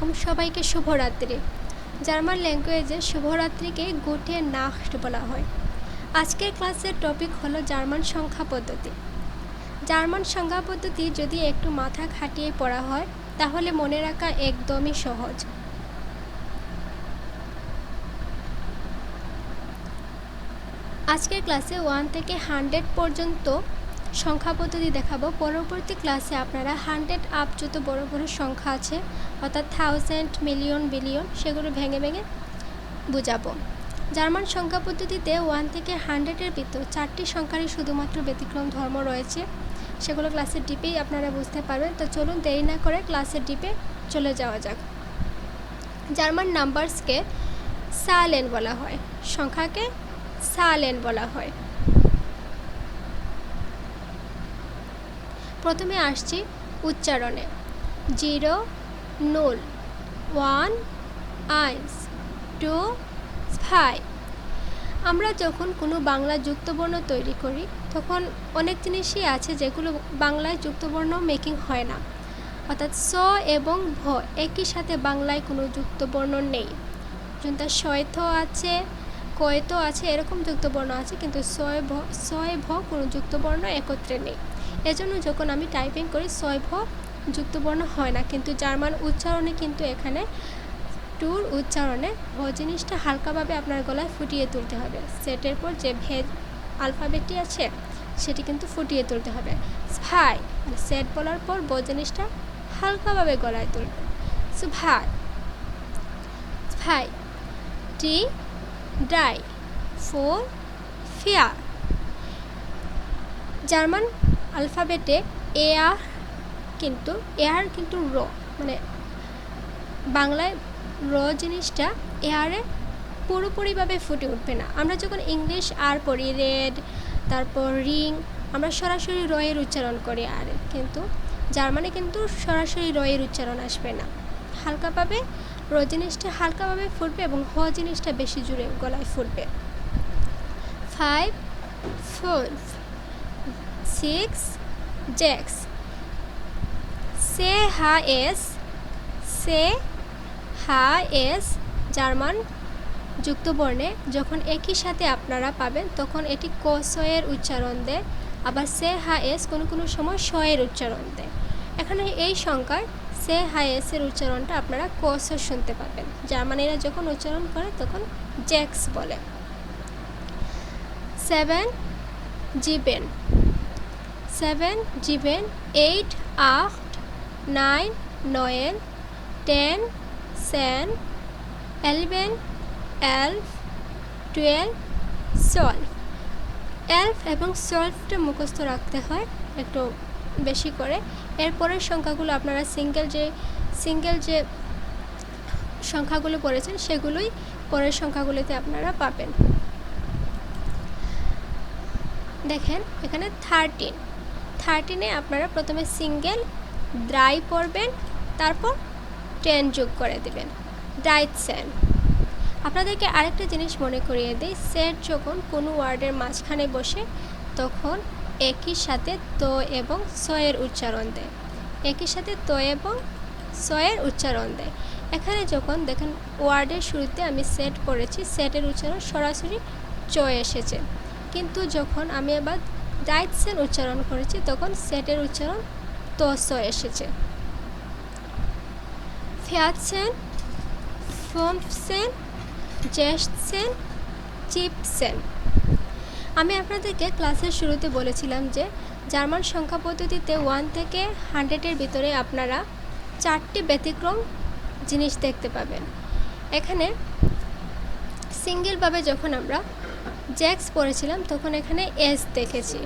আলাইকুম, সবাইকে শুভরাত্রি। জার্মান ল্যাঙ্গুয়েজে শুভরাত্রিকে গুটে নাখট বলা হয়। আজকের ক্লাসের টপিক হলো জার্মান সংখ্যা পদ্ধতি। জার্মান সংখ্যা পদ্ধতি যদি একটু মাথা খাটিয়ে পড়া হয় তাহলে মনে রাখা একদমই সহজ। আজকের ক্লাসে 1 থেকে 100 পর্যন্ত সংখ্যা পদ্ধতি দেখাবো। পরবর্তী ক্লাসে আপনারা 100 আপ যত বড় বড় সংখ্যা আছে অর্থাৎ 1000, মিলিয়ন, বিলিয়ন সেগুলো ভেঙে ভেঙে বুঝাবো। জার্মান সংখ্যা পদ্ধতিতে 1 থেকে 100-এর ভিতর 4টি সংখ্যারই শুধুমাত্র ব্যতিক্রম ধর্ম রয়েছে। সেগুলো ক্লাসের ডিপেই আপনারা বুঝতে পারবেন। তো চলুন দেরি না করে ক্লাসের ডিপে চলে যাওয়া যাক। জার্মান নাম্বারসকে সালেন বলা হয়, সংখ্যাকে সালেন বলা হয়। প্রথমে আসছি উচ্চারণে। 0, 0, 1, 1, 2, 5। আমরা যখন কোনো বাংলা যুক্তবর্ণ তৈরি করি তখন অনেক জিনিসই আছে যেগুলো বাংলায় যুক্তবর্ণ মেকিং হয় না, অর্থাৎ স এবং ভ একই সাথে বাংলায় কোনো যুক্তবর্ণ নেই। যেটা শয়থ আছে, কয়তো আছে, এরকম যুক্তবর্ণ আছে, কিন্তু সয় ভ কোনো যুক্তবর্ণ একত্রে নেই। এজন্য যখন আমি টাইপিং করি সয় ভ যুক্তবর্ণ হয় না, কিন্তু জার্মান উচ্চারণে কিন্তু এখানে টুর উচ্চারণে ভ জিনিসটা হালকাভাবে আপনার গলায় ফুটিয়ে তুলতে হবে। সেটের পর যে ভেজ আলফাবেটটি আছে সেটি কিন্তু ফুটিয়ে তুলতে হবে। ভাই সেট বলার পর ব জিনিসটা হালকাভাবে গলায় তুলবে। সো ভাই, ভাই, টি, ডাই, 4, ফিয়ার। জার্মান আলফাবেটে এয়ার কিন্তু র, মানে বাংলায় র জিনিসটা এয়ারে পুরোপুরিভাবে ফুটে উঠবে না। আমরা যখন ইংলিশ আর পড়ি, রেড, তারপর রিং, আমরা সরাসরি র এর উচ্চারণ করি আর, কিন্তু জার্মানে কিন্তু সরাসরি র এর উচ্চারণ আসবে না। হালকাভাবে র জিনিসটা হালকাভাবে ফুটবে এবং হ জিনিসটা বেশি জুড়ে গলায় ফুটবে। 5, 4, 6, জ্যাক্স। সে হা এস, সে হা এস জার্মান যুক্তবর্ণে যখন একই সাথে আপনারা পাবেন তখন এটি ক স এর উচ্চারণ দেয়, আবার সে হা এস কোনো কোনো সময় স এর উচ্চারণ দেয়। এখানে এই সংখ্যার সে হা এস এর উচ্চারণটা আপনারা ক স শুনতে পাবেন। জার্মানিরা যখন উচ্চারণ করে তখন জ্যাক্স বলে। 7, জিবেন। 7, জিবেন। 8, 8, 9, 9, 10, 10, 11, 11, 12, 12। 11 এবং 12টা মুখস্থ রাখতে হয় একটু বেশি করে। এরপরের সংখ্যাগুলো আপনারা সিঙ্গেল যে সংখ্যাগুলো পড়েছেন সেগুলোই পরের সংখ্যাগুলোতে আপনারা পাবেন। দেখেন এখানে 13-এ আপনারা প্রথমে সিঙ্গেল দ্রাই পড়বেন, তারপর 10 যোগ করে দেবেন, ডাইটসেন। আপনাদেরকে আরেকটা জিনিস মনে করিয়ে দিই, সেট যখন কোনো ওয়ার্ডের মাঝখানে বসে তখন একই সাথে তো এবং স এর উচ্চারণ দেয়, একই সাথে তো এবং স এর উচ্চারণ দেয়। এখানে যখন দেখেন ওয়ার্ডের শুরুতে আমি সেট পড়েছি, সেটের উচ্চারণ সরাসরি চ এসেছে, কিন্তু যখন আমি আবার ডাইটসেন উচ্চারণ করেছি তখন সেটের উচ্চারণ তো স এসেছে। 14, 15, 16, 17। আমি আপনাদেরকে ক্লাসের শুরুতে বলেছিলাম যে জার্মান সংখ্যা পদ্ধতিতে 1 থেকে 100-এর ভিতরে আপনারা 4টি ব্যতিক্রম জিনিস দেখতে পাবেন। এখানে সিঙ্গেলভাবে যখন আমরা জ্যাক্স পড়েছিলাম তখন এখানে এস দেখেছি।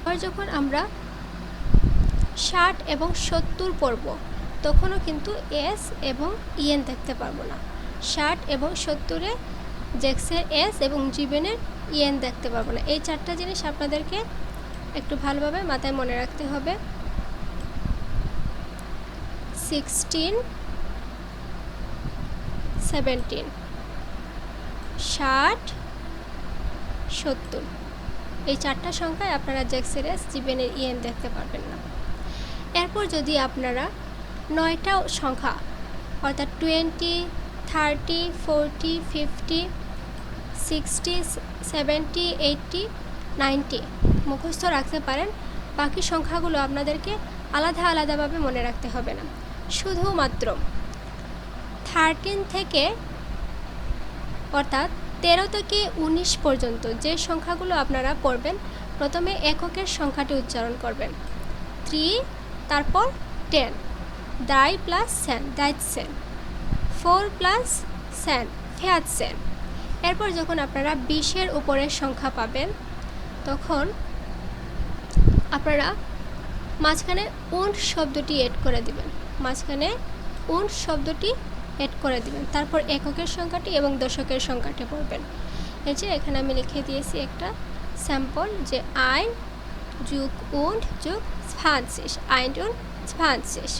আর যখন আমরা 60 এবং 70 পড়ব তখনও কিন্তু এস এবং ইএন দেখতে পারবো না। 60 এবং 70-এ জ্যাক্সের এস এবং জিবেনের ইএন দেখতে পারবো না। এই 4টা জিনিস আপনাদেরকে একটু ভালোভাবে মাথায় মনে রাখতে হবে। 16, 17, 60, 70। এই 4টা সংখ্যায় আপনারা জ্যাক্সের এস, জীবনের ইএন দেখতে পারবেন না। এরপর যদি আপনারা 9টা সংখ্যা অর্থাৎ 20, 30, 40, 50, 60, 70, 80, 90 মুখস্থ রাখতে পারেন, বাকি সংখ্যাগুলো আপনাদেরকে আলাদা আলাদাভাবে মনে রাখতে হবে না। শুধুমাত্র 13 থেকে অর্থাৎ 13 থেকে 19 পর্যন্ত যে সংখ্যাগুলো আপনারা পড়বেন, প্রথমে এককের সংখ্যাটি উচ্চারণ করবেন। 3, তারপর 10, 3 প্লাস 10, 13, 4 প্লাস 10, 14। এরপর যখন আপনারা 20-এর উপরের সংখ্যা পাবেন, তখন আপনারা মাঝখানে উন্ড শব্দটি এড করে দিবেন, মাঝখানে উন্ড শব্দটি এড করে দিবেন। তারপর এককের সংখ্যাটি এবং দশকের সংখ্যাটি পড়বেন। এই যে এখানে আমি লিখে দিয়েছি একটা স্যাম্পল, যে ein যোগ und যোগ 20, 21, 22, 23,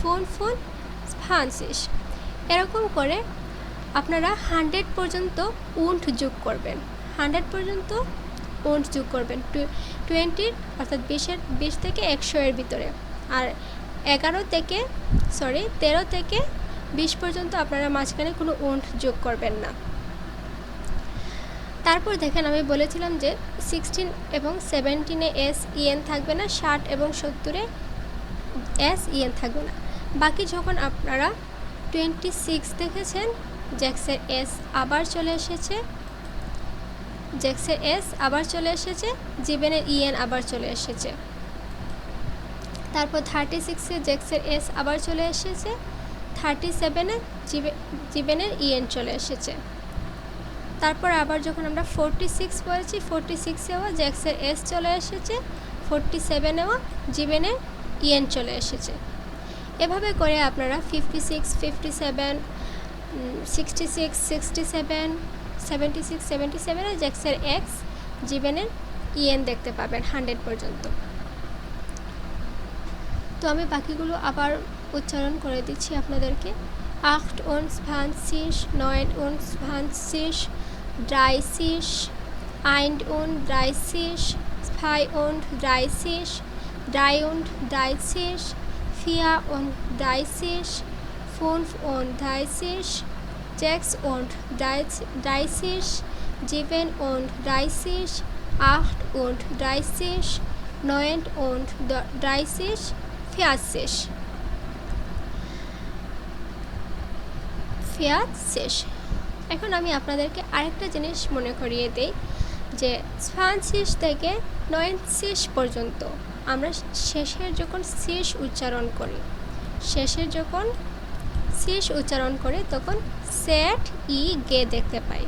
24, 25, এরকম করে আপনারা 100 পর্যন্ত উন্ড যোগ করবেন, 100 পর্যন্ত উন্ড যোগ করবেন 20 অর্থাৎ 20 থেকে 100-এর ভিতরে। আর 13 থেকে 20 পর্যন্ত আপনারা মাঝখানে কোনো উন্ড যোগ করবেন না। তারপর দেখেন, আমি বলেছিলাম যে 16 এবং 17-এ এস ইএন থাকবে না, 60 এবং 70-এ এস ইএন থাকবে না। বাকি যখন আপনারা 26 দেখেছেন, জ্যাক্সের এস আবার চলে এসেছে, জীবনের ইএন আবার চলে এসেছে। তারপর 36-এ জ্যাক্সের এস আবার চলে এসেছে, 37-এ জীবনের ইএন চলে এসেছে। তারপর আবার যখন আমরা 46 পড়েছি, 46-এও জ্যাক্সের এস চলে এসেছে, 47-এও জীবনের ইএন চলে এসেছে। এভাবে করে আপনারা 56, 57, 66, 67, 76, 77-এ জ্যাক্সের এক্স, জীবনের ইএন দেখতে পাবেন 100 পর্যন্ত। তো আমি বাকিগুলো আবার উচ্চারণ করে দিচ্ছি আপনাদেরকে। 28, 29, 30, 31, 32, 33, 34, 35, 36, 37, 38, 39, 40। এখন আমি আপনাদেরকে আরেকটা জিনিস মনে করিয়ে দেই, যে 20 থেকে 90 পর্যন্ত আমরা শেষের যখন শেষ উচ্চারণ করি, তখন সেট ই গে দেখতে পাই।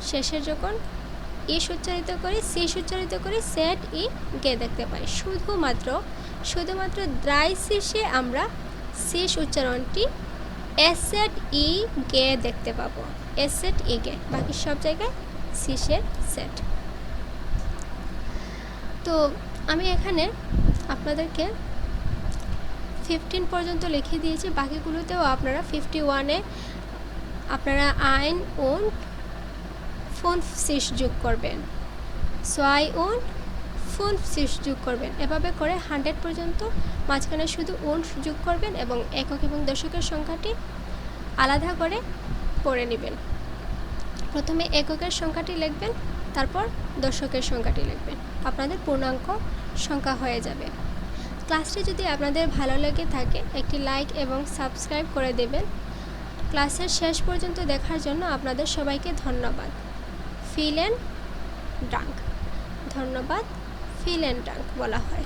শেষের যখন ইস উচ্চারিত করি, শেষ উচ্চারিত করি, সেট ই গে দেখতে পাই। শুধুমাত্র দ্রাই শেষে আমরা শেষ উচ্চারণটি এসেট ই গে দেখতে পাবো, এসেট ই গে। বাকি সব জায়গায় শেষের সেট। তো আমি এখানে আপনাদেরকে 15 পর্যন্ত লিখে দিয়েছি, বাকিগুলোতেও আপনারা 51-এ আপনারা ein und 50 যোগ করবেন, 2 und 50 যোগ করবেন। এভাবে করে 100 পর্যন্ত মাঝখানে শুধু উন্ড যোগ করবেন এবং একক এবং দশকের সংখ্যাটি আলাদা করে পড়ে নেবেন। প্রথমে এককের সংখ্যাটি লিখবেন, তারপর দশকের সংখ্যাটি লিখবেন, আপনাদের পূর্ণাঙ্ক সংখ্যা হয়ে যাবে। ক্লাসটি যদি আপনাদের ভালো লেগে থাকে, একটি লাইক এবং সাবস্ক্রাইব করে দেবেন। ক্লাসের শেষ পর্যন্ত দেখার জন্য আপনাদের সবাইকে ধন্যবাদ। ভিলেন ডাঙ্ক, ধন্যবাদ। ভিলেন ডাঙ্ক বলা হয়।